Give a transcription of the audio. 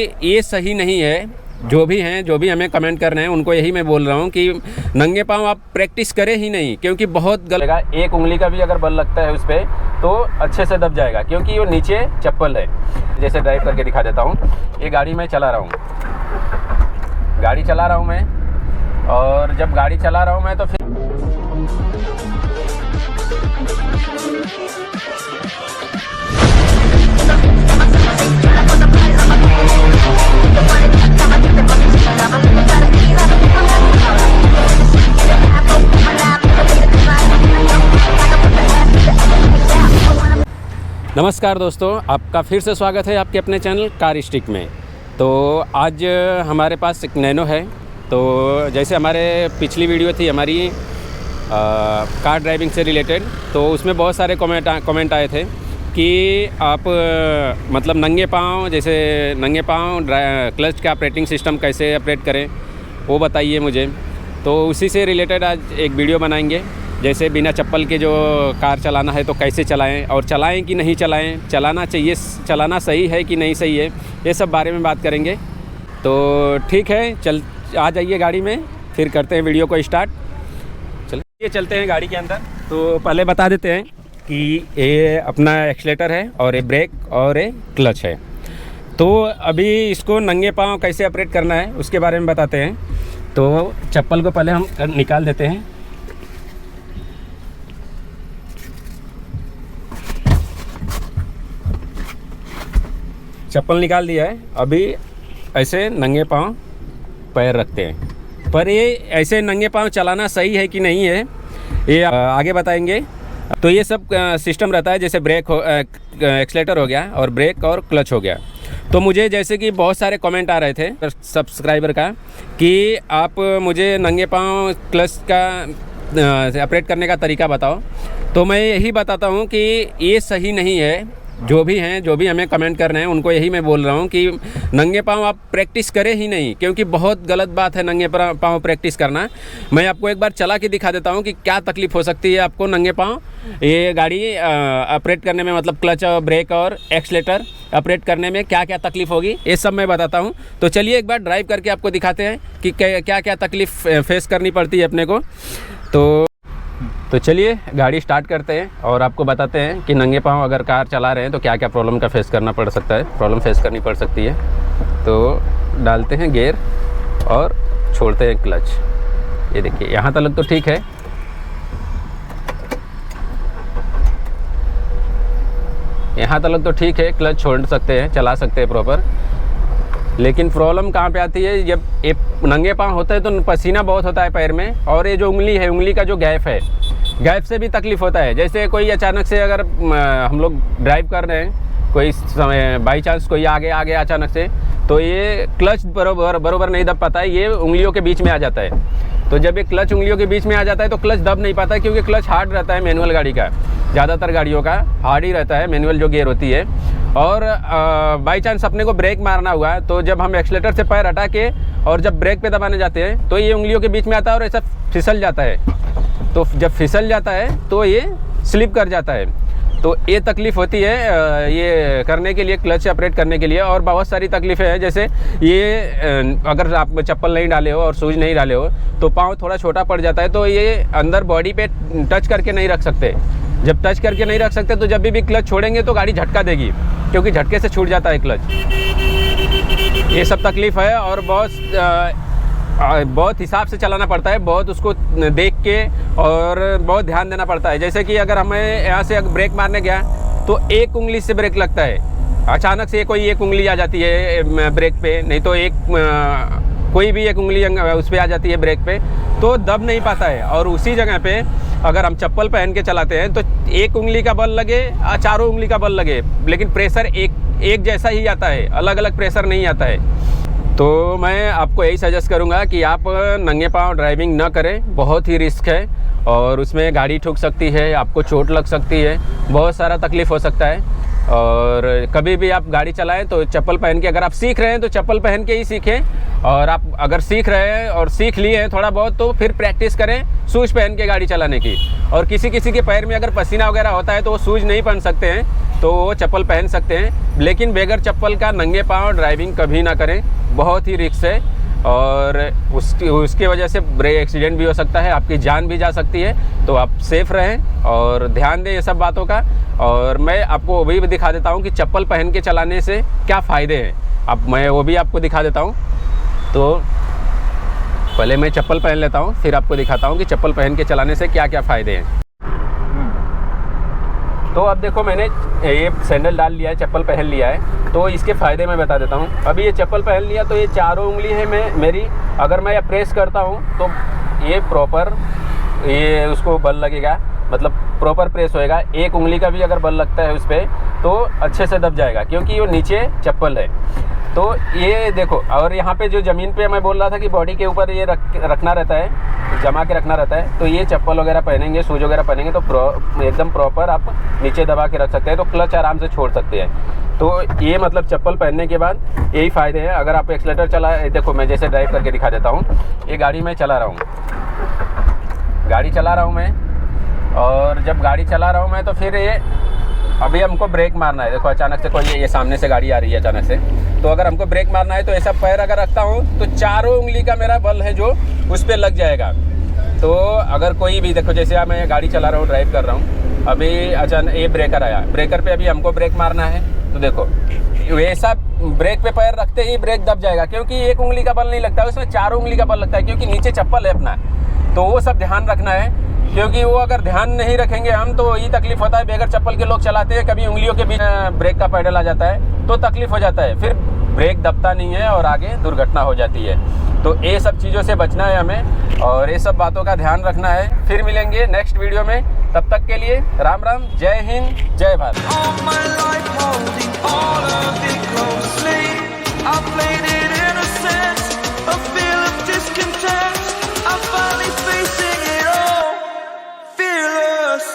ये सही नहीं है। जो भी हैं, जो भी हमें कमेंट कर रहे हैं, उनको यही मैं बोल रहा हूँ कि नंगे पाँव आप प्रैक्टिस करें ही नहीं, क्योंकि बहुत गलत। एक उंगली का भी अगर बल लगता है उस पर तो अच्छे से दब जाएगा, क्योंकि वो नीचे चप्पल है। जैसे ड्राइव करके दिखा देता हूँ। ये गाड़ी मैं चला रहा हूँ, मैं, और जब गाड़ी चला रहा हूँ मैं तो फिर नमस्कार दोस्तों, आपका फिर से स्वागत है आपके अपने चैनल कार स्टिक में। तो आज हमारे पास एक नैनो है। तो जैसे हमारे पिछली वीडियो थी हमारी कार ड्राइविंग से रिलेटेड, तो उसमें बहुत सारे कमेंट आए थे कि आप मतलब नंगे पाँव क्लच का ऑपरेटिंग सिस्टम कैसे ऑपरेट करें वो बताइए मुझे। तो उसी से रिलेटेड आज एक वीडियो बनाएंगे। जैसे बिना चप्पल के जो कार चलाना है तो कैसे चलाएं, और चलाएं कि नहीं चलाएं, चलाना चाहिए, चलाना सही है कि नहीं सही है, ये सब बारे में बात करेंगे। तो ठीक है, आ जाइए गाड़ी में, फिर करते हैं वीडियो को स्टार्ट। चलिए चलते हैं गाड़ी के अंदर। तो पहले बता देते हैं कि ये अपना एक्सीलेटर है और ये ब्रेक और ये क्लच है। तो अभी इसको नंगे पाँव कैसे ऑपरेट करना है उसके बारे में बताते हैं। तो चप्पल को पहले हम निकाल देते हैं। चप्पल निकाल दिया है। अभी ऐसे नंगे पाँव पैर रखते हैं, पर ये ऐसे नंगे पाँव चलाना सही है कि नहीं है ये आगे बताएंगे। तो ये सब सिस्टम रहता है, जैसे ब्रेक हो, एक्सीलेटर हो गया, और ब्रेक और क्लच हो गया। तो मुझे जैसे कि बहुत सारे कमेंट आ रहे थे सब्सक्राइबर का कि आप मुझे नंगे पाँव क्लच का ऑपरेट करने का तरीका बताओ। तो मैं यही बताता हूँ कि ये सही नहीं है। जो भी हैं, जो भी हमें कमेंट कर रहे हैं, उनको यही मैं बोल रहा हूँ कि नंगे पाँव आप प्रैक्टिस करें ही नहीं, क्योंकि बहुत गलत बात है नंगे पाँव प्रैक्टिस करना। मैं आपको एक बार चला के दिखा देता हूँ कि क्या तकलीफ़ हो सकती है आपको नंगे पाँव ये गाड़ी ऑपरेट करने में, मतलब क्लच और ब्रेक और एक्सीलेटर ऑपरेट करने में क्या क्या तकलीफ़ होगी, ये सब मैं बताता हूँ। तो चलिए एक बार ड्राइव करके आपको दिखाते हैं कि क्या क्या तकलीफ़ फेस करनी पड़ती है अपने को। तो चलिए गाड़ी स्टार्ट करते हैं और आपको बताते हैं कि नंगे पाँव अगर कार चला रहे हैं तो क्या क्या प्रॉब्लम फेस करनी पड़ सकती है। तो डालते हैं गियर और छोड़ते हैं क्लच। ये देखिए, यहाँ तक तो ठीक है। यहाँ तक तो ठीक है, क्लच छोड़ सकते हैं, चला सकते हैं प्रॉपर। लेकिन प्रॉब्लम कहाँ पे आती है, जब ये नंगे पाँव होता है तो पसीना बहुत होता है पैर में, और ये जो उंगली है, उंगली का जो गैप है, गैप से भी तकलीफ़ होता है। जैसे कोई अचानक से अगर हम लोग ड्राइव कर रहे हैं, कोई समय बाई चांस कोई आगे अचानक से, तो ये क्लच बरोबर नहीं दब पाता है, ये उंगलियों के बीच में आ जाता है। तो जब ये क्लच उंगलियों के बीच में आ जाता है तो क्लच दब नहीं पाता है, क्योंकि क्लच हार्ड रहता है मैनुअल गाड़ी का, ज़्यादातर गाड़ियों का हार्ड ही रहता है मैनुअल जो गियर होती है। और बाई चांस अपने को ब्रेक मारना हुआ है, तो जब हम एक्सीलेटर से पैर हटा के और जब ब्रेक पे दबाने जाते हैं तो ये उंगलियों के बीच में आता है और ऐसा फिसल जाता है। तो जब फिसल जाता है तो ये स्लिप कर जाता है। तो ये तकलीफ़ होती है ये करने के लिए, क्लच ऑपरेट करने के लिए। और बहुत सारी तकलीफ़ें हैं, जैसे ये अगर आप चप्पल नहीं डाले हो और शूज नहीं डाले हो तो पाँव थोड़ा छोटा पड़ जाता है, तो ये अंदर बॉडी पे टच करके नहीं रख सकते। जब टच करके नहीं रख सकते तो जब भी क्लच छोड़ेंगे तो गाड़ी झटका देगी, क्योंकि झटके से छूट जाता है क्लच। ये सब तकलीफ़ है, और बहुत हिसाब से चलाना पड़ता है, बहुत उसको देख के और बहुत ध्यान देना पड़ता है। जैसे कि अगर हमें यहाँ से ब्रेक मारने गया तो एक उंगली से ब्रेक लगता है, अचानक से कोई एक उंगली आ जाती है ब्रेक पे, नहीं तो कोई भी एक उंगली उस पर आ जाती है ब्रेक पे, तो दब नहीं पाता है। और उसी जगह पे अगर हम चप्पल पहन के चलाते हैं तो एक उंगली का बल लगे, चारों उंगली का बल लगे, लेकिन प्रेशर एक जैसा ही आता है, अलग अलग प्रेशर नहीं आता है। तो मैं आपको यही सजेस्ट करूंगा कि आप नंगे पाँव ड्राइविंग ना करें, बहुत ही रिस्क है, और उसमें गाड़ी ठुक सकती है, आपको चोट लग सकती है, बहुत सारा तकलीफ़ हो सकता है। और कभी भी आप गाड़ी चलाएं तो चप्पल पहन के, अगर आप सीख रहे हैं तो चप्पल पहन के ही सीखें, और आप अगर सीख रहे हैं और सीख लिए हैं थोड़ा बहुत तो फिर प्रैक्टिस करें शूज़ पहन के गाड़ी चलाने की। और किसी के पैर में अगर पसीना वगैरह होता है तो वो शूज़ नहीं पहन सकते हैं, तो वो चप्पल पहन सकते हैं, लेकिन बगैर चप्पल का नंगे पाँव ड्राइविंग कभी ना करें, बहुत ही रिस्क है और उसकी वजह से ब्रेक एक्सीडेंट भी हो सकता है, आपकी जान भी जा सकती है। तो आप सेफ़ रहें और ध्यान दें ये सब बातों का। और मैं आपको वो भी दिखा देता हूँ कि चप्पल पहन के चलाने से क्या फ़ायदे हैं, अब मैं वो भी आपको दिखा देता हूँ। तो पहले मैं चप्पल पहन लेता हूँ, फिर आपको दिखाता हूँ कि चप्पल पहन के चलाने से क्या क्या फ़ायदे हैं। तो अब देखो, मैंने ये सैंडल डाल लिया है, चप्पल पहन लिया है, तो इसके फ़ायदे मैं बता देता हूँ। अभी ये चप्पल पहन लिया तो ये चारों उंगली है मेरी, अगर मैं ये प्रेस करता हूँ तो ये प्रॉपर ये उसको बल लगेगा, मतलब प्रॉपर प्रेस होएगा। एक उंगली का भी अगर बल लगता है उस पर तो अच्छे से दब जाएगा, क्योंकि वो नीचे चप्पल है। तो ये देखो, और यहाँ पे जो ज़मीन पे मैं बोल रहा था कि बॉडी के ऊपर ये रखना रहता है, जमा के रखना रहता है, तो ये चप्पल वगैरह पहनेंगे, शूज़ वगैरह पहनेंगे तो एकदम प्रॉपर आप नीचे दबा के रख सकते हैं, तो क्लच आराम से छोड़ सकते हैं। तो ये मतलब चप्पल पहनने के बाद यही फ़ायदे हैं। अगर आप एक्सीलेटर चला, देखो मैं जैसे ड्राइव करके दिखा देता हूँ, ये गाड़ी मैं चला रहा हूँ, मैं, और जब गाड़ी चला रहा हूँ मैं, तो फिर ये अभी हमको ब्रेक मारना है। देखो अचानक से कोई ये सामने से गाड़ी आ रही है अचानक से, तो अगर हमको ब्रेक मारना है तो ऐसा पैर अगर रखता हूँ तो चारों उंगली का मेरा बल है जो उस पर लग जाएगा। तो अगर कोई भी, देखो जैसे मैं गाड़ी चला रहा हूँ, ड्राइव कर रहा हूँ, अभी अचानक ये ब्रेकर आया, ब्रेकर पे अभी हमको ब्रेक मारना है, तो देखो वैसा ब्रेक पे पैर रखते ही ब्रेक दब जाएगा, क्योंकि एक उंगली का बल नहीं लगता है, उसमें चारों उंगली का बल लगता है, क्योंकि नीचे चप्पल है अपना। तो वो सब ध्यान रखना है, क्योंकि वो अगर ध्यान नहीं रखेंगे हम तो ये तकलीफ होता है। बगैर चप्पल के लोग चलाते हैं, कभी उंगलियों के बीच ब्रेक का पैडल आ जाता है तो तकलीफ हो जाता है, फिर ब्रेक दबता नहीं है और आगे दुर्घटना हो जाती है। तो ये सब चीज़ों से बचना है हमें और ये सब बातों का ध्यान रखना है। फिर मिलेंगे नेक्स्ट वीडियो में, तब तक के लिए राम राम, जय हिंद, जय भारत। Fearless.